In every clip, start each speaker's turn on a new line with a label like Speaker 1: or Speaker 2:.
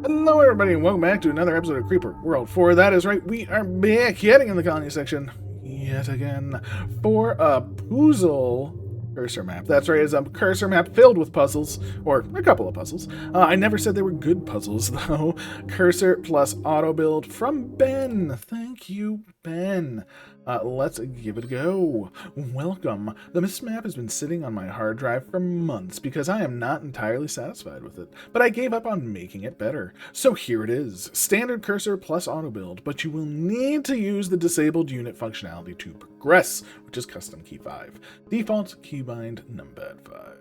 Speaker 1: Hello everybody and welcome back to another episode of Creeper World 4. That is right, we are back heading in the colony section yet again for a puzzle cursor map. That's right, it's a cursor map filled with puzzles, or a couple of puzzles. I never said they were good puzzles though. Cursor plus auto build from Ben. Thank you, Ben. Let's give it a go. Welcome. This map has been sitting on my hard drive for months because I am not entirely satisfied with it, but I gave up on making it better. So here it is. Standard cursor plus auto build, but you will need to use the disabled unit functionality to progress, which is custom key 5. Default keybind numpad 5.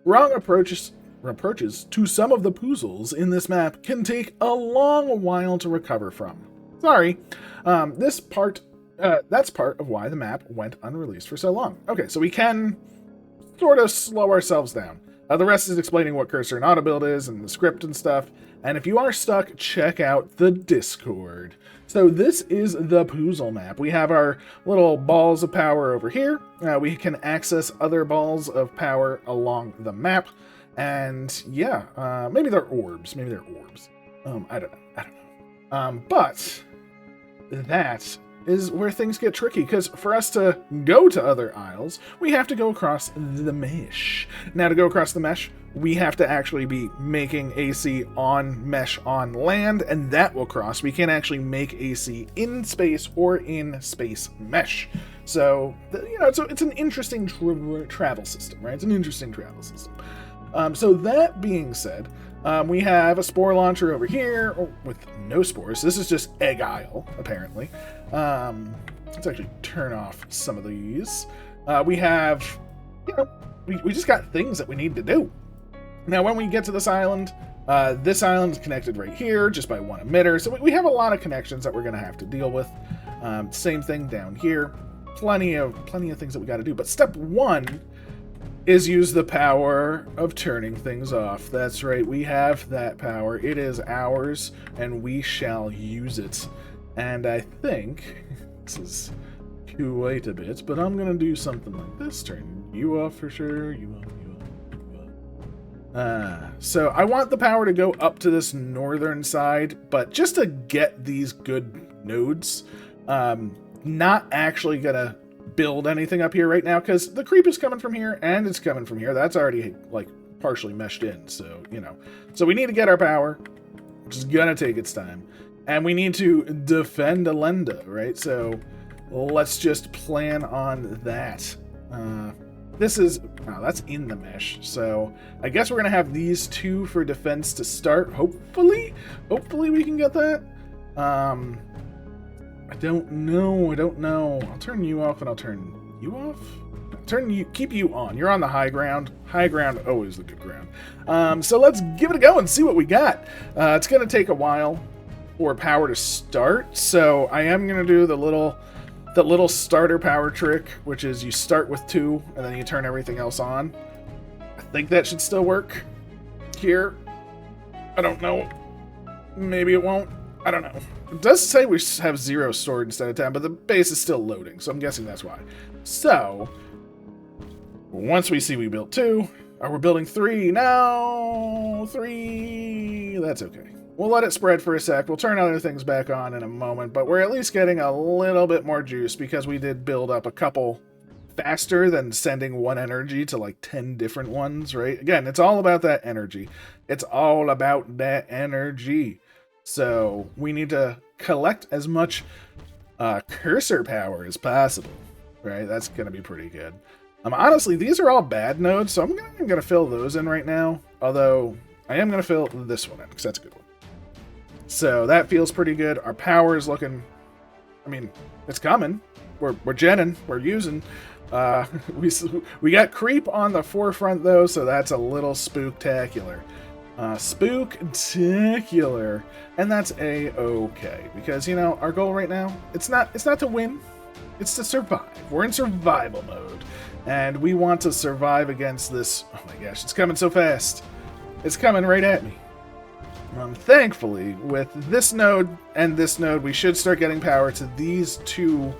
Speaker 1: Wrong approaches to some of the puzzles in this map can take a long while to recover from. Sorry. That's part of why the map went unreleased for so long. Okay, so we can sort of slow ourselves down. The rest is explaining what cursor and auto build is and the script and stuff. And if you are stuck, check out the Discord. So this is the puzzle map. We have our little balls of power over here. We can access other balls of power along the map. And yeah, maybe they're orbs. I don't know. But that is where things get tricky, because for us to go to other isles, we have to go across the mesh. Now, to go across the mesh, we have to actually be making AC on mesh on land, and that will cross. We can't actually make AC in space or in space mesh. So, it's an interesting travel system, right? It's an interesting travel system. So that being said, we have a spore launcher over here with no spores. This is just Egg Isle, apparently. Let's actually turn off some of these. We have, we just got things that we need to do. Now, when we get to this island is connected right here just by one emitter. So we have a lot of connections that we're going to have to deal with. Same thing down here. Plenty of things that we got to do. But step one is use the power of turning things off. That's right, we have that power. It is ours, and we shall use it. And I think this is quite a bit, but I'm gonna do something like this. Turn you off for sure. You off. So I want the power to go up to this northern side, but just to get these good nodes, not actually gonna build anything up here right now, because the creep is coming from here and it's coming from here. That's already like partially meshed in, so so we need to get our power, which is gonna take its time, and we need to defend Alenda, right? So let's just plan on that. That's in the mesh, so I guess we're gonna have these two for defense to start. Hopefully we can get that. I don't know. I'll turn you off and I'll turn you off. Keep you on. You're on the high ground. High ground, always the good ground. So let's give it a go and see what we got. It's gonna take a while for power to start. So I am gonna do the little starter power trick, which is you start with 2 and then you turn everything else on. I think that should still work here. I don't know. Maybe it won't. I don't know. It does say we have 0 stored instead of 10, but the base is still loading, so I'm guessing that's why. So, once we see we built 2, we're building 3. No! 3! That's okay. We'll let it spread for a sec. We'll turn other things back on in a moment, but we're at least getting a little bit more juice because we did build up a couple faster than sending one energy to like 10 different ones, right? Again, it's all about that energy. It's all about that energy. So we need to collect as much cursor power as possible, right? That's going to be pretty good. Honestly, these are all bad nodes, so I'm going to fill those in right now. Although, I am going to fill this one in, because that's a good one. So that feels pretty good. Our power is looking... it's coming. We're genning. We're using. We got creep on the forefront, though, so that's a little spooktacular. Spooktacular, and that's a-okay, because our goal right now, it's not to win, it's to survive. We're in survival mode, and we want to survive against this. Oh my gosh, it's coming so fast. It's coming right at me. Thankfully, with this node and this node, we should start getting power to these 2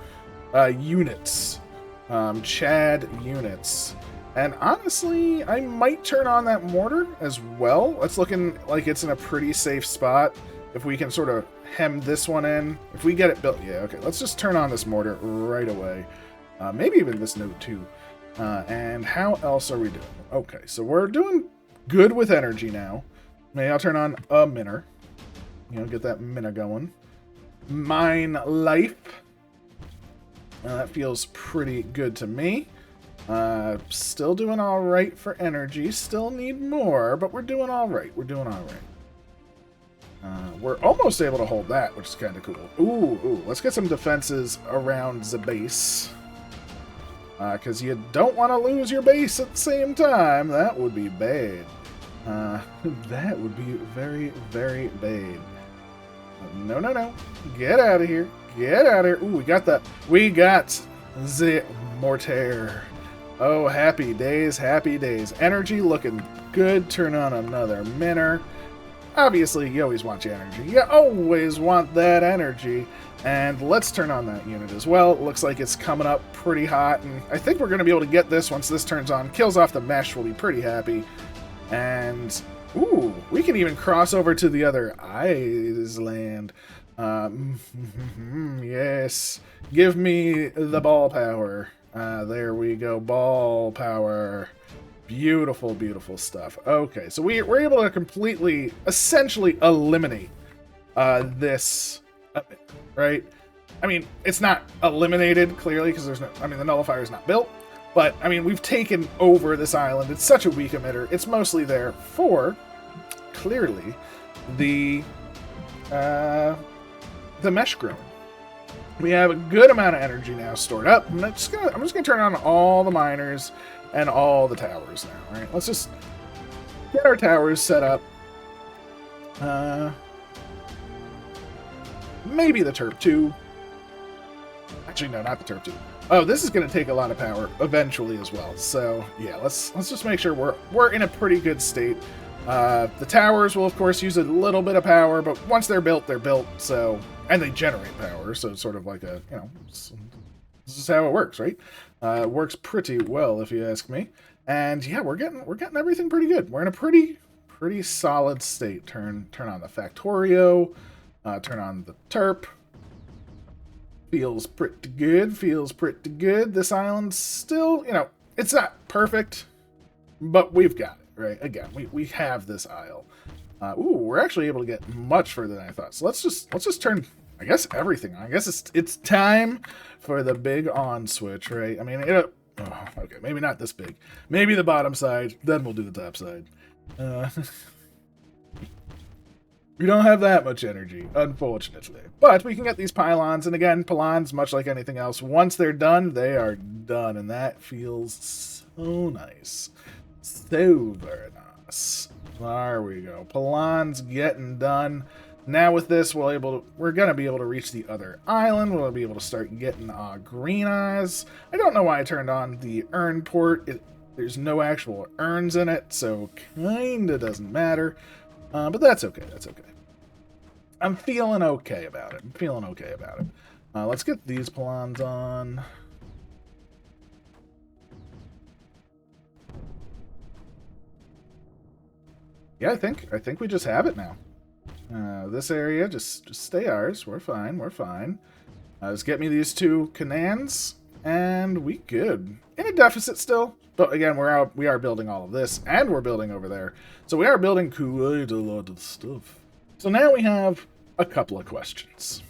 Speaker 1: units, Chad units. And honestly, I might turn on that mortar as well. It's looking like it's in a pretty safe spot. If we can sort of hem this one in. If we get it built, yeah, okay. Let's just turn on this mortar right away. Maybe even this node too. And how else are we doing? Okay, so we're doing good with energy now. Maybe I'll turn on a minner. You know, get that minner going. Mine life. That feels pretty good to me. Still doing all right for energy. Still need more, but we're doing all right. We're doing all right. We're almost able to hold that, which is kind of cool. Ooh, let's get some defenses around the base. Because you don't want to lose your base at the same time. That would be bad. That would be very, very bad. No. Get out of here. Get out of here. Ooh, we got that. We got the mortar. Oh, happy days, happy days. Energy looking good. Turn on another minner. Obviously, you always want your energy. You always want that energy. And let's turn on that unit as well. It looks like it's coming up pretty hot. And I think we're going to be able to get this once this turns on. Kills off the mesh. We'll be pretty happy. And, ooh, we can even cross over to the other island. Yes. Give me the ball power. There we go. Ball power. Beautiful, beautiful stuff. Okay, so we're able to completely, essentially eliminate this, right? I mean, it's not eliminated, clearly, because there's no, I mean, the nullifier is not built, but, I mean, we've taken over this island. It's such a weak emitter. It's mostly there for, clearly, the mesh growing. We have a good amount of energy now stored up. I'm just gonna turn on all the miners and all the towers now. All right, let's just get our towers set up. Maybe the Turp 2. Actually, no, not the Turp 2. Oh, this is going to take a lot of power eventually as well. So yeah, let's just make sure we're in a pretty good state. The towers will of course use a little bit of power, but once they're built, they're built. So, and they generate power. So it's sort of like a, you know, this is how it works, right? It works pretty well, if you ask me. And yeah, we're getting everything pretty good. We're in a pretty solid state. Turn on the Factorio. Turn on the Turp. Feels pretty good. Feels pretty good. This island's still, you know, it's not perfect, but we've got it, right? Again, we have this isle. Ooh, we're actually able to get much further than I thought. So let's just turn, I guess, everything on. I guess it's time for the big on switch, right? I mean, okay, maybe not this big. Maybe the bottom side, then we'll do the top side. We don't have that much energy, unfortunately. But we can get these pylons, and again, pylons, much like anything else, once they're done, they are done, and that feels so nice. So very nice. There we go. Pylons getting done. Now with this, we're going to be able to reach the other island. We'll be able to start getting green eyes. I don't know why I turned on the urn port. There's no actual urns in it, so kinda doesn't matter. But that's okay. That's okay. I'm feeling okay about it. Let's get these pylons on. Yeah, I think we just have it now. This area, just stay ours. We're fine. Just get me these two canons, and we good. In a deficit still, but again, we are building all of this, and we're building over there. So we are building quite a lot of stuff. So now we have a couple of questions,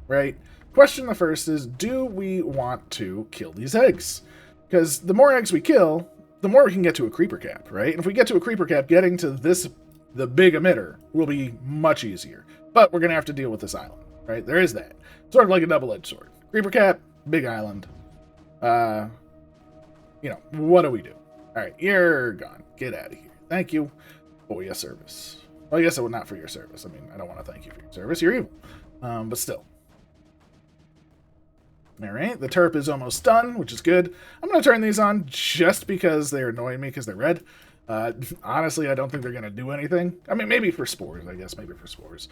Speaker 1: right? Question the first is, do we want to kill these eggs? Because the more eggs we kill, the more we can get to a creeper cap, right? And if we get to a creeper cap, getting to the big emitter, will be much easier. But we're going to have to deal with this island, right? There is that. Sort of like a double-edged sword. Creeper cap, big island. You know, what do we do? All right, you're gone. Get out of here. Thank you for your service. Well, I guess it would not for your service. I mean, I don't want to thank you for your service. You're evil. But still. All right, the Turp is almost done, which is good. I'm going to turn these on just because they're annoying me because they're red. Honestly, I don't think they're going to do anything. I mean, maybe for spores, I guess. Maybe for spores.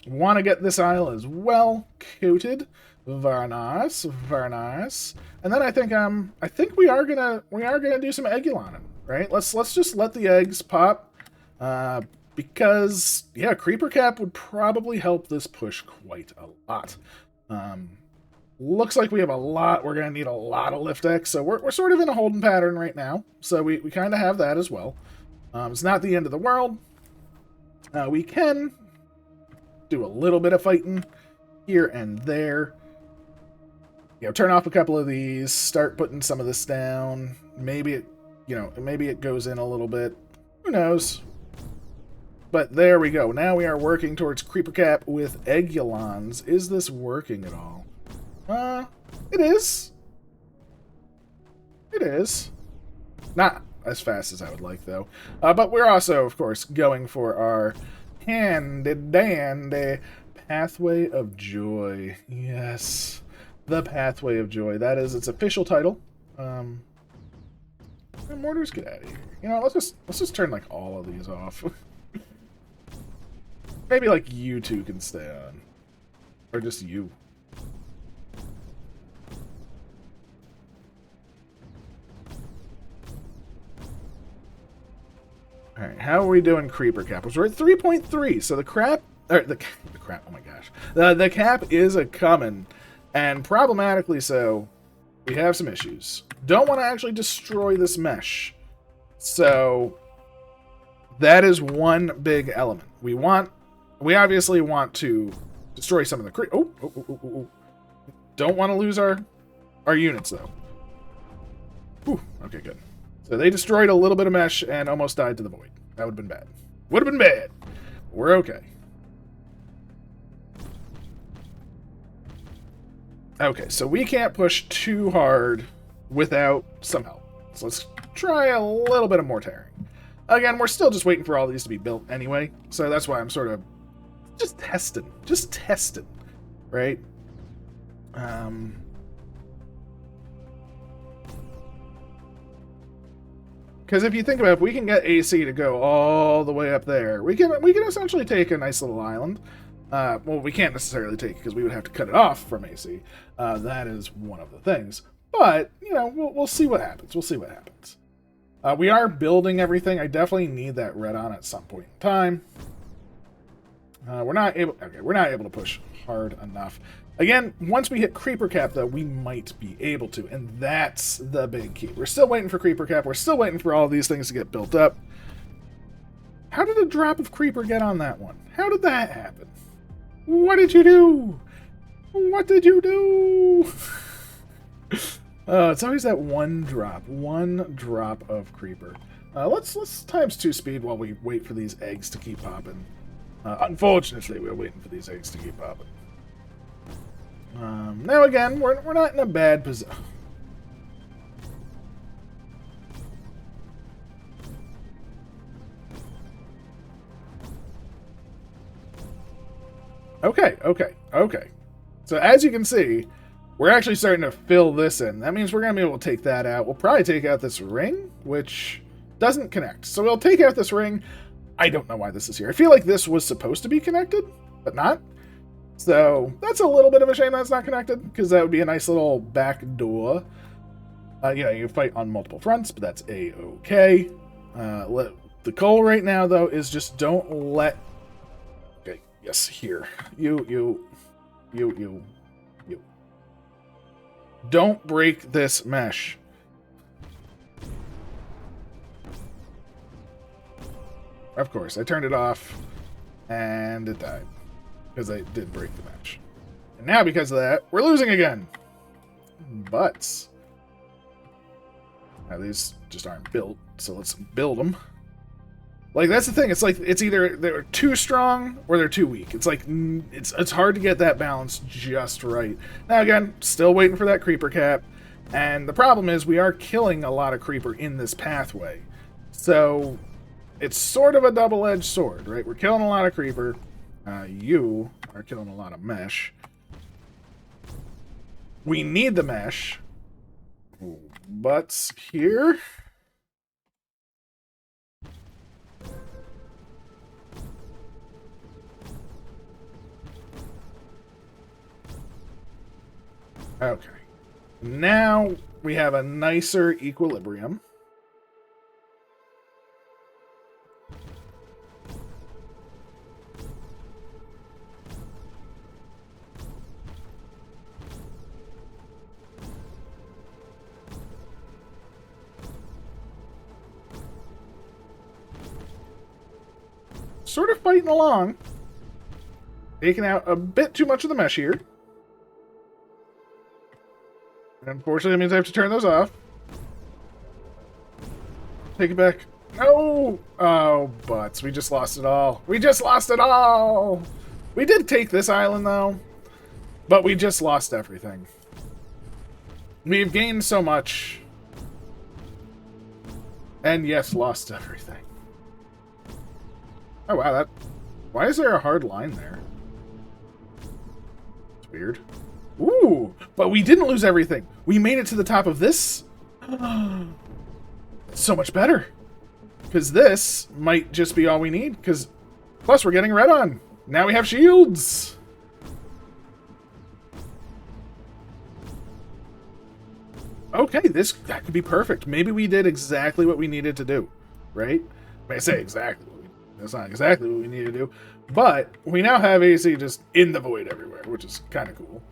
Speaker 1: Want to get this aisle as well coated. Very nice, very nice. And then I think we are gonna do some egguloning, right? Let's just let the eggs pop, because yeah, creeper cap would probably help this push quite a lot. Um, Looks like we have a lot. We're gonna need a lot of lift X, so we're sort of in a holding pattern right now. So we kind of have that as well. It's not the end of the world. We can do a little bit of fighting here and there. You know, turn off a couple of these, start putting some of this down. Maybe it goes in a little bit. Who knows? But there we go. Now we are working towards creeper cap with eggulons. Is this working at all? It is. It is. Not as fast as I would like, though. But we're also, of course, going for our handy-dandy Pathway of Joy. Yes. The Pathway of Joy. That is its official title. Mortars, get out of here. You know, let's just turn, like, all of these off. Maybe, like, you two can stay on. Or just you. Alright, how are we doing creeper cap? We're at 3.3, so the crap... Or the crap, oh my gosh. The cap is a coming, and problematically so, we have some issues. Don't want to actually destroy this mesh. So, that is one big element. We obviously want to destroy some of the creep... Oh. Don't want to lose our units, though. Whew, okay, good. So they destroyed a little bit of mesh and almost died to the void. That would have been bad. Would have been bad. We're okay. Okay, so we can't push too hard without some help. So let's try a little bit of more tearing. Again, we're still just waiting for all these to be built anyway, so that's why I'm sort of just testing. Just testing, right? Because if you think about it, if we can get AC to go all the way up there, we can essentially take a nice little island. Well, we can't necessarily take it because we would have to cut it off from AC. That is one of the things. But, you know, we'll see what happens. We'll see what happens. We are building everything. I definitely need that red on at some point in time. We're not able to push hard enough. Again, once we hit creeper cap, though, we might be able to, and that's the big key. We're still waiting for creeper cap. We're still waiting for all these things to get built up. How did a drop of creeper get on that one? How did that happen? What did you do? What did you do? It's always that one drop of creeper. Let's times 2 speed while we wait for these eggs to keep popping. Unfortunately, we're waiting for these eggs to keep popping. Now again, we're not in a bad position. Okay. So as you can see, we're actually starting to fill this in. That means we're going to be able to take that out. We'll probably take out this ring, which doesn't connect. So we'll take out this ring. I don't know why this is here. I feel like this was supposed to be connected, but not. So that's a little bit of a shame that's not connected, because that would be a nice little back door. You fight on multiple fronts, but that's A-okay. The goal right now, though, is just don't let... Okay, yes, here. You. Don't break this mesh. Of course, I turned it off, and it died. Because I did break the mesh. And now, because of that, we're losing again. But now these just aren't built, so let's build them. Like, that's the thing. It's like, it's either they're too strong or they're too weak. It's like, it's hard to get that balance just right. Now, again, still waiting for that creeper cap. And the problem is we are killing a lot of creeper in this pathway. So it's sort of a double-edged sword, right? We're killing a lot of creeper. You are killing a lot of mesh. We need the mesh. But here... Okay. Now we have a nicer equilibrium. Sort of fighting along. Taking out a bit too much of the mesh here. Unfortunately, that means I have to turn those off. Take it back. No! Oh, butts. We just lost it all. We just lost it all! We did take this island, though. But we just lost everything. We've gained so much. And yes, lost everything. Oh, wow, that... Why is there a hard line there? It's weird. Ooh! But we didn't lose everything. We made it to the top of this. It's so much better. Because this might just be all we need. Because, plus, we're getting red on. Now we have shields. Okay, that could be perfect. Maybe we did exactly what we needed to do, right? I say exactly. That's not exactly what we need to do, but we now have AC just in the void everywhere, which is kind of cool.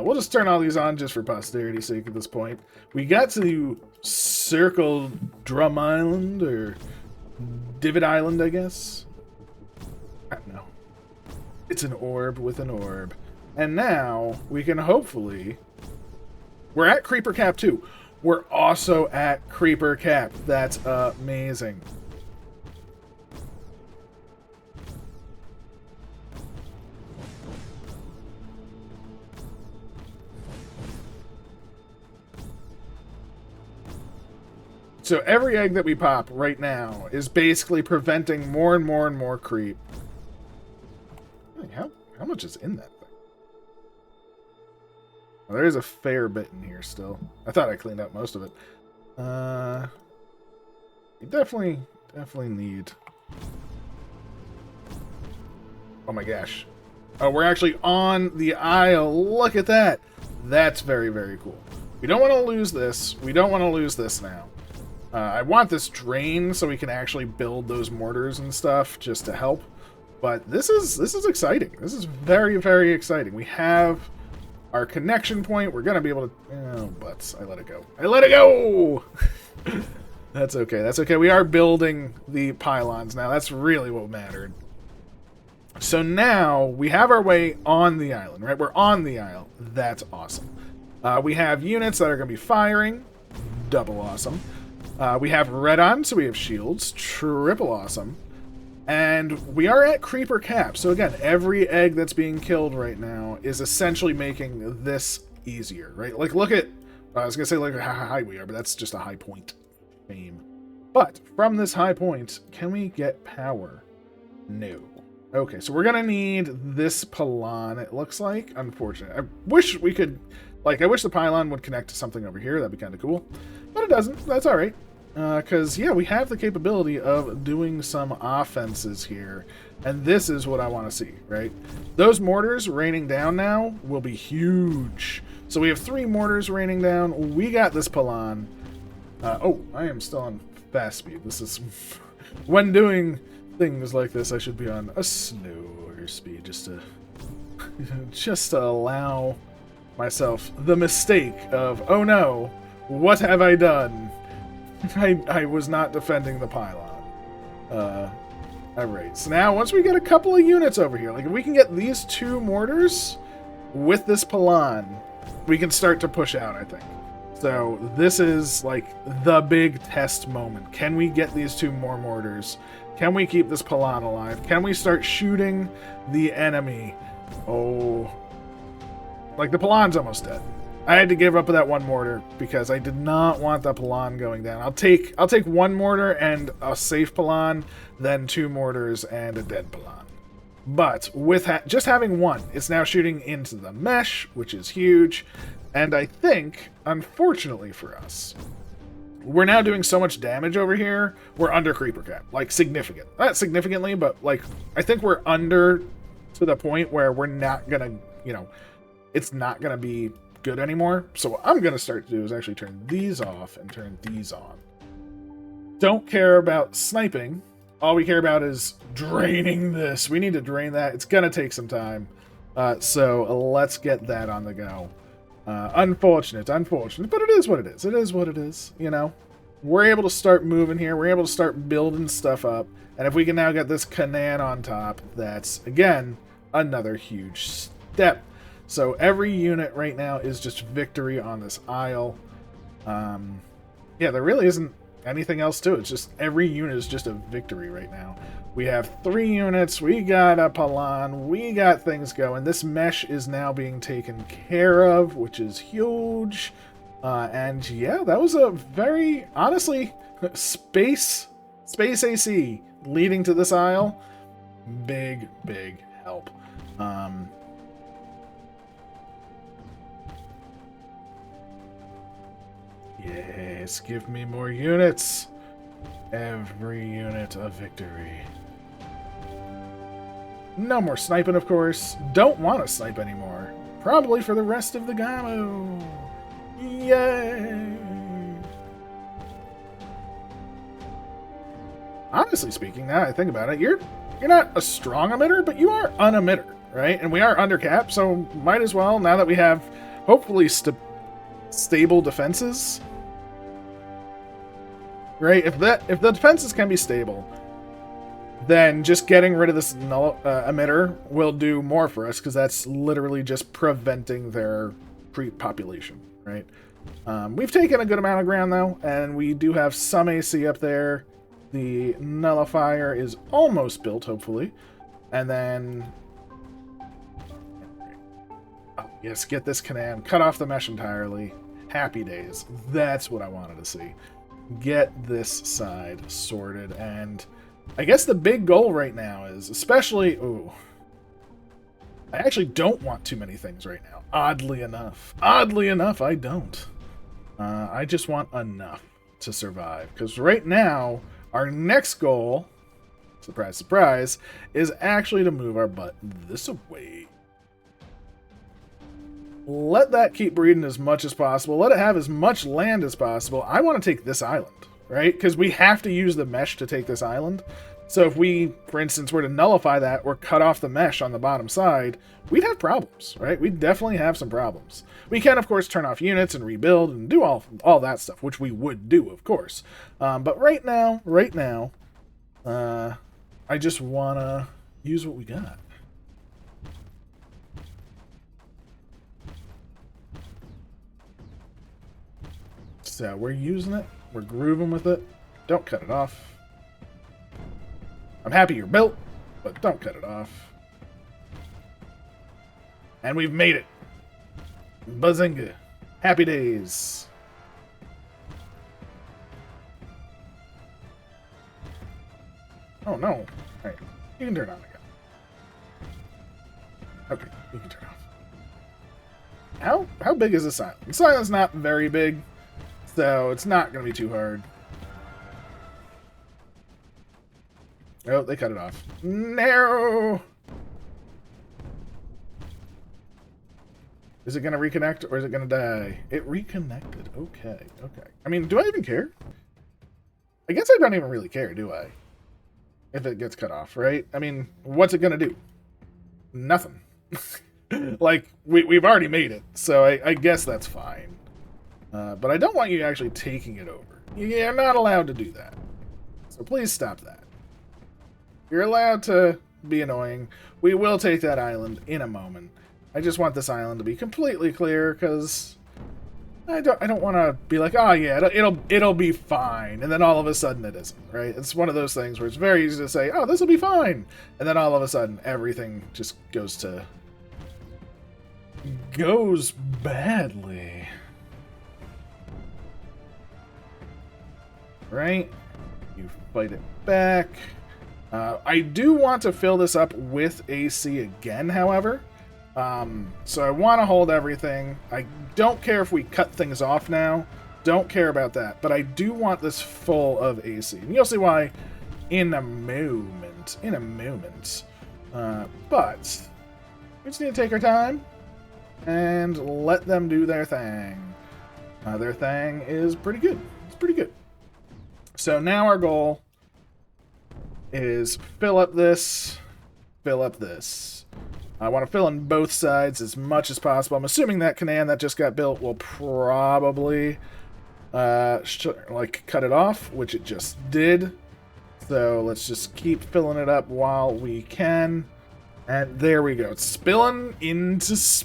Speaker 1: We'll just turn all these on just for posterity's sake at this point. We got to Circle Drum Island, or Divot Island, I guess. I don't know. It's an orb with an orb. And now we can hopefully... We're at Creeper Cap 2. We're also at Creeper Cap. That's amazing. So every egg that we pop right now is basically preventing more and more and more creep. How much is in that thing? Well, there is a fair bit in here still. I thought I cleaned out most of it. You definitely need... Oh my gosh. Oh, we're actually on the aisle. Look at that. That's very, very cool. We don't want to lose this. We don't want to lose this now. I want this drain so we can actually build those mortars and stuff just to help. But this is exciting. This is very, very exciting. We have our connection point. We're going to be able to... Oh, butts. I let it go. I let it go! That's okay. That's okay. We are building the pylons now. That's really what mattered. So now we have our way on the island, right? We're on the isle. That's awesome. We have units that are going to be firing. Double awesome. We have red on, so we have shields. Triple awesome. And we are at Creeper Cap. So again, every egg that's being killed right now is essentially making this easier, right? Like, look at... I was going to say, look at how high we are, but that's just a high point. Fame. But from this high point, can we get power? No. Okay, so we're going to need this pylon, it looks like. Unfortunately. I wish we could... Like, I wish the pylon would connect to something over here. That'd be kind of cool. But it doesn't. That's all right. Because, yeah, we have the capability of doing some offenses here. And this is what I want to see, right? Those mortars raining down now will be huge. So we have 3 mortars raining down. We got this pylon. Oh, I am still on fast speed. This is... When doing things like this, I should be on a slower speed just to... just to allow myself the mistake of, oh no, what have I done? I was not defending the pylon. Alright, so now once we get a couple of units over here, like if we can get these 2 mortars with this pylon, we can start to push out, I think. So this is like the big test moment. Can we get these 2 more mortars? Can we keep this pylon alive? Can we start shooting the enemy? Oh, like the pylon's almost dead. I had to give up that 1 mortar because I did not want the pylon going down. I'll take 1 mortar and a safe pylon, then 2 mortars and a dead pylon. But with just having 1, it's now shooting into the mesh, which is huge. And I think, unfortunately for us, we're now doing so much damage over here, we're under Creeper Cap. Like, significant. Not significantly, but, like, I think we're under to the point where we're not gonna, you know, it's not gonna be good anymore. So what I'm going to start to do is actually turn these off and turn these on. Don't care about sniping. All we care about is draining this. We need to drain that. It's going to take some time. So let's get that on the go. Unfortunate, but it is what it is. It is what it is, you know. We're able to start moving here. We're able to start building stuff up. And if we can now get this Canaan on top, that's, again, another huge step. So every unit right now is just victory on this isle. Yeah, there really isn't anything else to it. It's just every unit is just a victory right now. We have 3 units. We got a Palan. We got things going. This mesh is now being taken care of, which is huge. And yeah, that was a very, honestly, space AC leading to this isle. Big help. Yes, give me more units. Every unit a victory. No more sniping, of course. Don't want to snipe anymore. Probably for the rest of the Gamo. Yay! Honestly speaking, now I think about it, you're not a strong emitter, but you are an emitter, right? And we are under cap, so might as well, now that we have hopefully stable defenses, right? If the defenses can be stable, then just getting rid of this emitter will do more for us, because that's literally just preventing their creep population, right? We've taken a good amount of ground, though, and we do have some AC up there. The nullifier is almost built, hopefully. And then... oh, yes, get this Canaan. Cut off the mesh entirely. Happy days. That's what I wanted to see. Get this side sorted, and I guess the big goal right now is, especially... ooh. I actually don't want too many things right now. Oddly enough. Oddly enough, I don't. I just want enough to survive. Because right now, our next goal, surprise, surprise, is actually to move our butt this away. Let that keep breeding as much as possible. Let it have as much land as possible. I want to take this island, right? Because we have to use the mesh to take this island. So if we, for instance, were to nullify that or cut off the mesh on the bottom side, we'd have problems, right? We'd definitely have some problems. We can, of course, turn off units and rebuild and do all that stuff, which we would do, of course. But right now, I just want to use what we got. So we're using it. We're grooving with it. Don't cut it off. I'm happy you're built, but don't cut it off. And we've made it. Bazinga. Happy days. Oh no. Alright, you can turn on again. Okay, you can turn off. How big is this island? This island's not very big, so it's not going to be too hard. Oh, they cut it off. No! Is it going to reconnect, or is it going to die? It reconnected. Okay, okay. I mean, do I even care? I guess I don't even really care, do I? If it gets cut off, right? I mean, what's it going to do? Nothing. Like, we've already made it, so I guess that's fine. But I don't want you actually taking it over. You're not allowed to do that. So please stop that. You're allowed to be annoying. We will take that island in a moment. I just want this island to be completely clear, because I don't want to be like, oh yeah, it'll be fine, and then all of a sudden it isn't, right? It's one of those things where it's very easy to say, oh, this will be fine, and then all of a sudden everything just goes badly. Right? You fight it back. I do want to fill this up with AC again, however. So I want to hold everything. I don't care if we cut things off now. Don't care about that. But I do want this full of AC. And you'll see why in a moment. But we just need to take our time. and let them do their thing. Their thing is pretty good. It's pretty good. So now our goal is fill up this, fill up this. I want to fill in both sides as much as possible. I'm assuming that canal that just got built will probably like cut it off, which it just did. So let's just keep filling it up while we can. And there we go. It's spilling into space.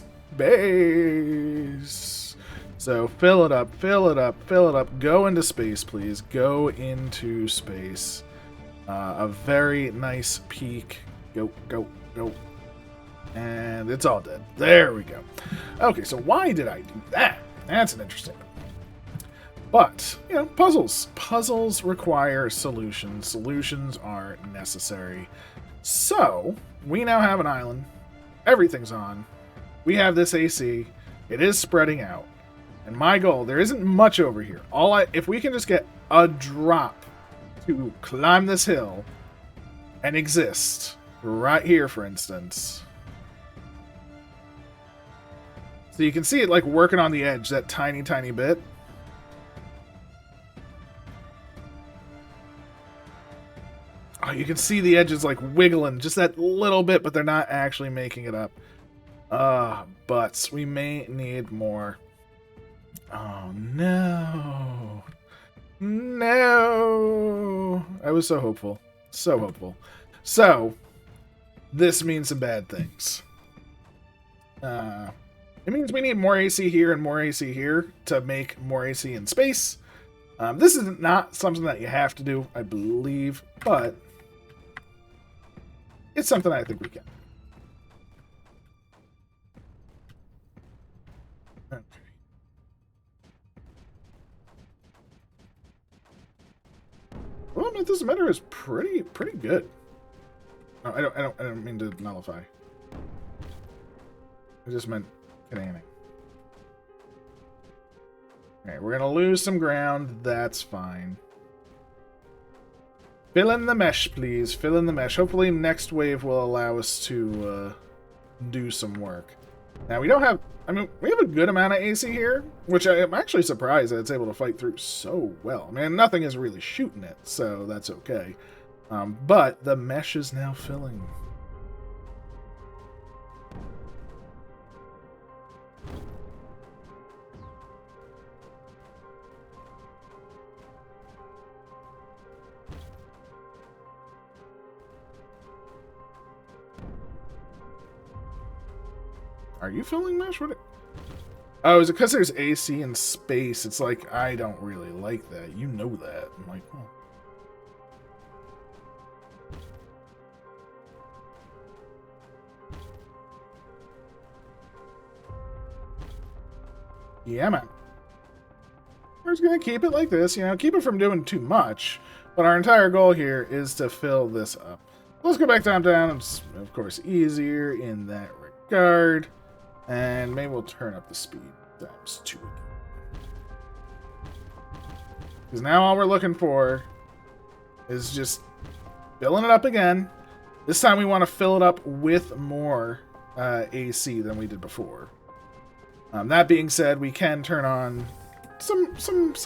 Speaker 1: So fill it up, fill it up, fill it up. Go into space, please. Go into space. A very nice peak. Go, go, go. And it's all dead. There we go. Okay, so why did I do that? That's an interesting one. But, you know, puzzles. Puzzles require solutions. Solutions are necessary. So, we now have an island. Everything's on. We have this AC. It is spreading out. And my goal, there isn't much over here. If we can just get a drop to climb this hill and exist right here, for instance. So you can see it like working on the edge, that tiny, tiny bit. Oh, you can see the edges like wiggling just that little bit, but they're not actually making it up. Butts. We may need more. Oh, no. No. I was so hopeful. So hopeful. So, this means some bad things. It means we need more AC here and more AC here to make more AC in space. This is not something that you have to do, I believe, but it's something I think we can. Okay. Well, this emitter is pretty good. No, I don't mean to nullify. I just meant canning. Alright, we're gonna lose some ground. That's fine. Fill in the mesh, please. Fill in the mesh. Hopefully next wave will allow us to do some work. Now, we don't have... I mean, we have a good amount of AC here, which I am actually surprised that it's able to fight through so well. I mean, nothing is really shooting it, so that's okay. But the mesh is now filling. Are you filling mesh? Oh, is it because there's AC in space? It's like, I don't really like that. You know that. I'm like, oh. Yeah, man. We're just going to keep it like this, you know, keep it from doing too much. But our entire goal here is to fill this up. Let's go back down. It's, of course, easier in that regard. And maybe we'll turn up the speed times 2 again. Because now all we're looking for is just filling it up again. This time we want to fill it up with more AC than we did before. That being said, we can turn on some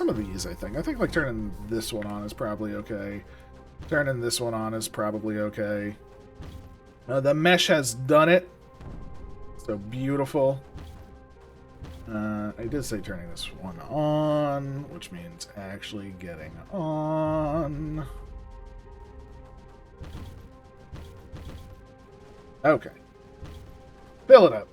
Speaker 1: of these, I think. I think like turning this one on is probably okay. Turning this one on is probably okay. The mesh has done it. So beautiful. I did say turning this one on, which means actually getting on. Okay. Fill it up.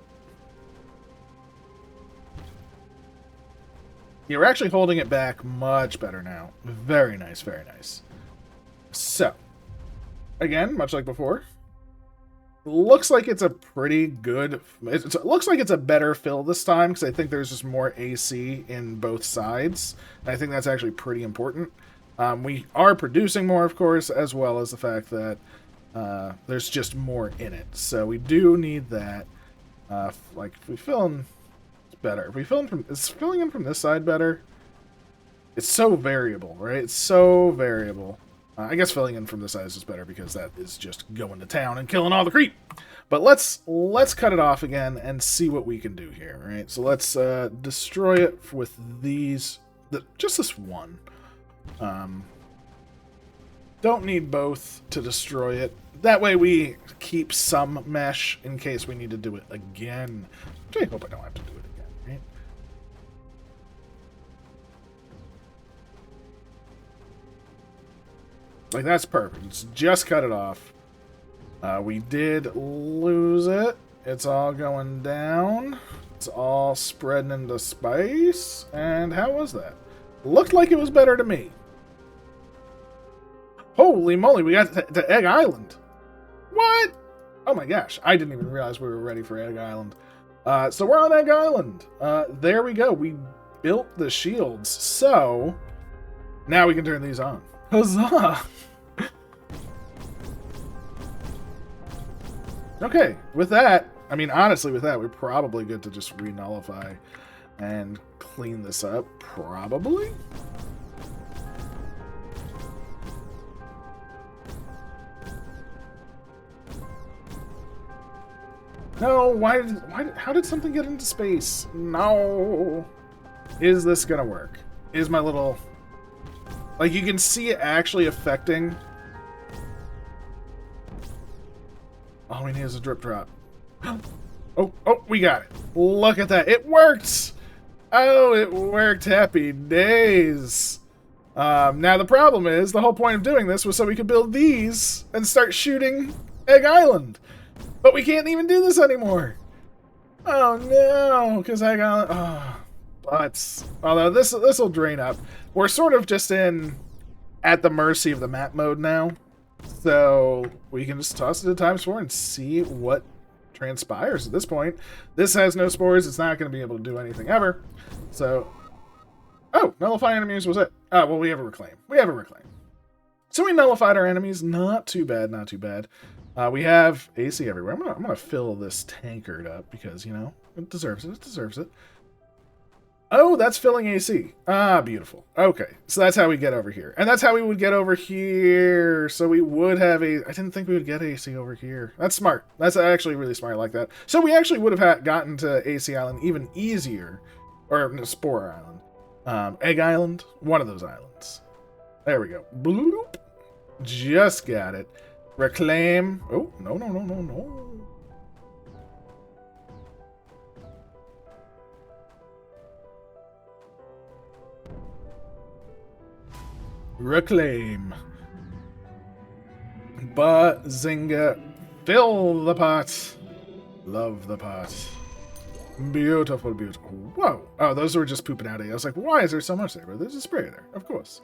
Speaker 1: You're actually holding it back much better now. Very nice, very nice. So, again, much like before, looks like it's a pretty good... It looks like it's a better fill this time, because I think there's just more AC in both sides. And I think that's actually pretty important. We are producing more, of course, as well as the fact that there's just more in it. So we do need that. Like, if we fill in... It's better. If we fill in from... Is filling in from this side better? It's so variable, right? It's so variable. I guess filling in from the sides is better because that is just going to town and killing all the creep. But let's cut it off again and see what we can do here, right? So let's destroy it with these, just this one. Don't need both to destroy it. That way we keep some mesh in case we need to do it again. Which I hope I don't have to do it again, right? Like, that's perfect. Let's just cut it off. We did lose it. It's all going down. It's all spreading into spice. And how was that? Looked like it was better to me. Holy moly, we got to Egg Island. What? Oh my gosh, I didn't even realize we were ready for Egg Island. So we're on Egg Island. There we go. We built the shields. So now we can turn these on. Huzzah! Okay, with that, I mean, honestly, with that, we're probably good to just re-nullify and clean this up. Probably? No, how did something get into space? No. Is this gonna work? Is my little... Like, you can see it actually affecting... All we need is a drip drop. Oh, we got it. Look at that. It worked! Oh, it worked. Happy days. Now, the problem is, the whole point of doing this was so we could build these and start shooting Egg Island. But we can't even do this anymore. Oh, no. Because Egg Island... Oh, butts. Although, this will drain up. We're sort of just at the mercy of the map mode now. So we can just toss it to ×4 and see what transpires at this point. This has no spores. It's not going to be able to do anything ever. So, oh, nullify enemies was it. Well, we have a reclaim. So we nullified our enemies. Not too bad, not too bad. We have AC everywhere. I'm gonna fill this tankard up because, you know, it deserves it. It deserves it. Oh, that's filling AC. Ah, beautiful. Okay, so that's how we get over here. And that's how we would get over here. So we would have I didn't think we would get AC over here. That's smart. That's actually really smart. I like that. So we actually would have gotten to AC Island even easier. Or no, Spore Island. Egg Island. One of those islands. There we go. Bloop. Just got it. Reclaim. Oh, no. Reclaim. Bazinga. Fill the pot. Love the pot. Beautiful, beautiful. Whoa. Oh, those were just pooping out. I was like, why is there so much there? But there's a sprayer there, of course.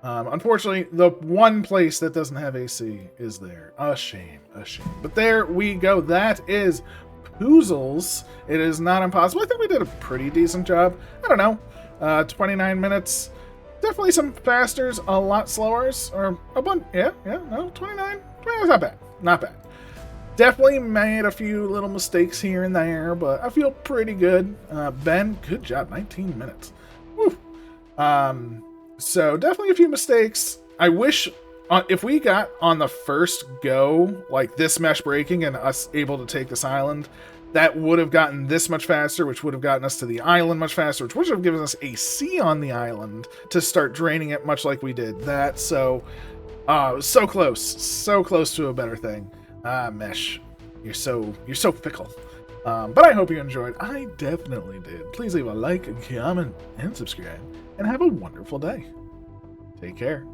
Speaker 1: Unfortunately, the one place that doesn't have AC is there. A shame, a shame. But there we go. That is Poozles. It is not impossible. I think we did a pretty decent job. I don't know. 29 minutes. Definitely some fasters, a lot slowers, or a bunch. Yeah, no, 29. Well, not bad. Not bad. Definitely made a few little mistakes here and there, but I feel pretty good. Ben, good job. 19 minutes. Woo. So definitely a few mistakes. I wish if we got on the first go, like this mesh breaking and us able to take this island, that would have gotten this much faster, which would have gotten us to the island much faster, which would have given us AC on the island to start draining it much like we did that. So, so close to a better thing. Mesh, you're so fickle. But I hope you enjoyed. I definitely did. Please leave a like, comment, and subscribe, and have a wonderful day. Take care.